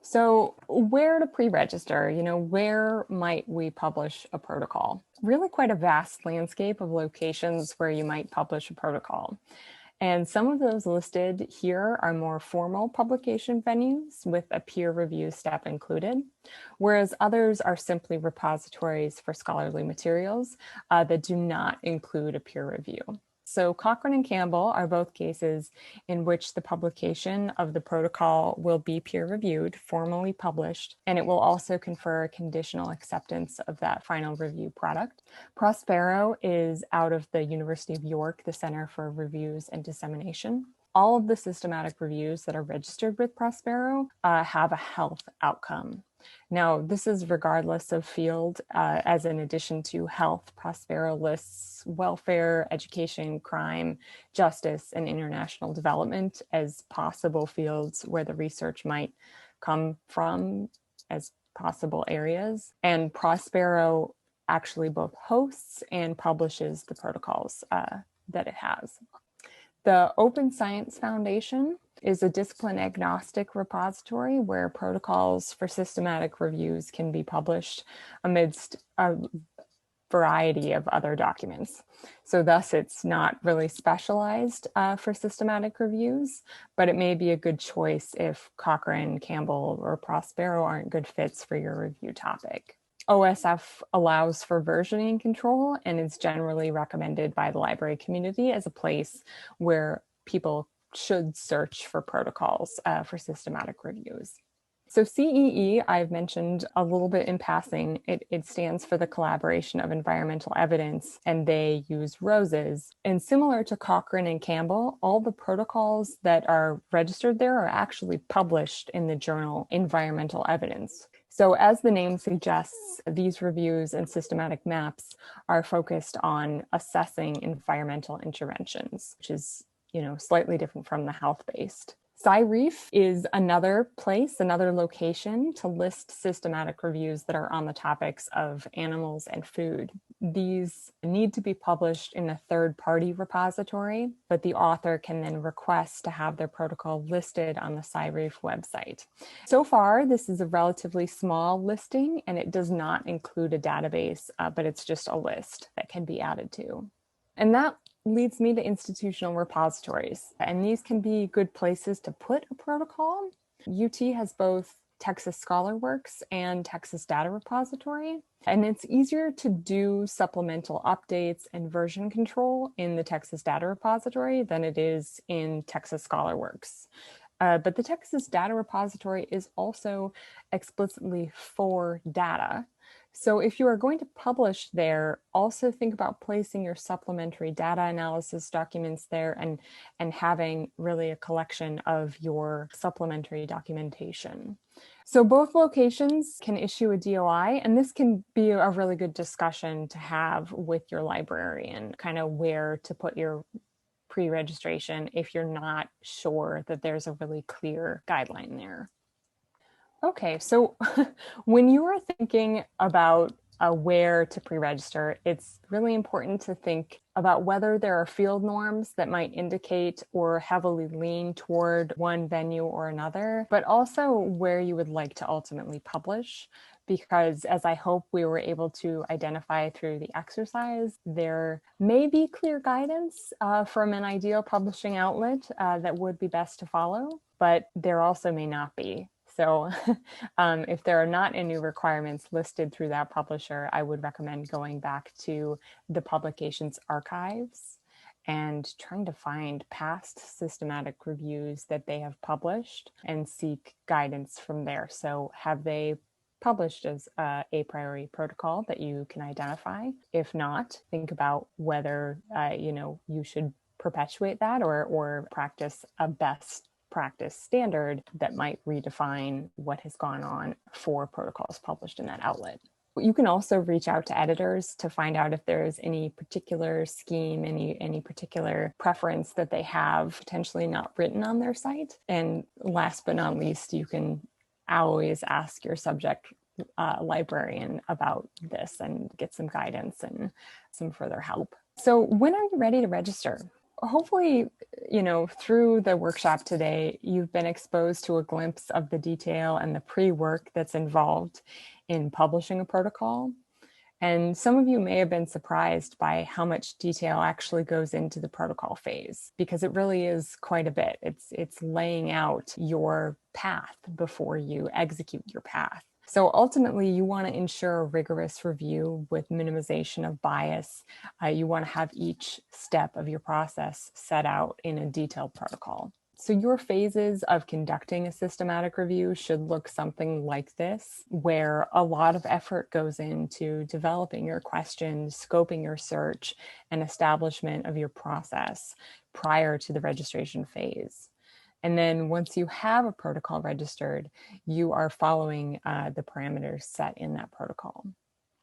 So where to pre-register, where might we publish a protocol? Really quite a vast landscape of locations where you might publish a protocol. And some of those listed here are more formal publication venues with a peer review step included, whereas others are simply repositories for scholarly materials that do not include a peer review. So Cochrane and Campbell are both cases in which the publication of the protocol will be peer-reviewed, formally published, and it will also confer a conditional acceptance of that final review product. Prospero is out of the University of York, the Center for Reviews and Dissemination. All of the systematic reviews that are registered with Prospero have a health outcome. Now, this is regardless of field, as in addition to health, Prospero lists welfare, education, crime, justice, and international development as possible fields where the research might come from as possible areas. And Prospero actually both hosts and publishes the protocols that it has. The Open Science Foundation is a discipline agnostic repository where protocols for systematic reviews can be published amidst a variety of other documents. So thus it's not really specialized for systematic reviews, but it may be a good choice if Cochrane, Campbell, or Prospero aren't good fits for your review topic. OSF allows for versioning control and is generally recommended by the library community as a place where people should search for protocols for systematic reviews. So CEE, I've mentioned a little bit in passing. It stands for the Collaboration of Environmental Evidence, and they use ROSES. And similar to Cochrane and Campbell, all the protocols that are registered there are actually published in the journal Environmental Evidence. So as the name suggests, these reviews and systematic maps are focused on assessing environmental interventions, which is, slightly different from the health-based. SciRef is another place, another location to list systematic reviews that are on the topics of animals and food. These need to be published in a third-party repository, but the author can then request to have their protocol listed on the SciRef website. So far, this is a relatively small listing, and it does not include a database, but it's just a list that can be added to. And that leads me to institutional repositories. And these can be good places to put a protocol. UT has both Texas ScholarWorks and Texas Data Repository. And it's easier to do supplemental updates and version control in the Texas Data Repository than it is in Texas ScholarWorks. But the Texas Data Repository is also explicitly for data. So if you are going to publish there, also think about placing your supplementary data analysis documents there and having really a collection of your supplementary documentation. So both locations can issue a DOI, and this can be a really good discussion to have with your librarian, kind of where to put your pre-registration if you're not sure that there's a really clear guideline there. Okay, so when you are thinking about where to pre-register, it's really important to think about whether there are field norms that might indicate or heavily lean toward one venue or another, but also where you would like to ultimately publish. Because as I hope we were able to identify through the exercise, there may be clear guidance from an ideal publishing outlet that would be best to follow, but there also may not be. So if there are not any requirements listed through that publisher, I would recommend going back to the publication's archives and trying to find past systematic reviews that they have published and seek guidance from there. So have they published as a priori protocol that you can identify? If not, think about whether you should perpetuate that or practice a best practice standard that might redefine what has gone on for protocols published in that outlet. You can also reach out to editors to find out if there's any particular scheme, any particular preference that they have potentially not written on their site. And last but not least, you can always ask your subject librarian about this and get some guidance and some further help. So when are you ready to register? hopefully, through the workshop today, you've been exposed to a glimpse of the detail and the pre-work that's involved in publishing a protocol. And some of you may have been surprised by how much detail actually goes into the protocol phase, because it really is quite a bit. It's laying out your path before you execute your path. So ultimately, you want to ensure a rigorous review with minimization of bias. You want to have each step of your process set out in a detailed protocol. So your phases of conducting a systematic review should look something like this, where a lot of effort goes into developing your questions, scoping your search, and establishment of your process prior to the registration phase. And then once you have a protocol registered, you are following the parameters set in that protocol.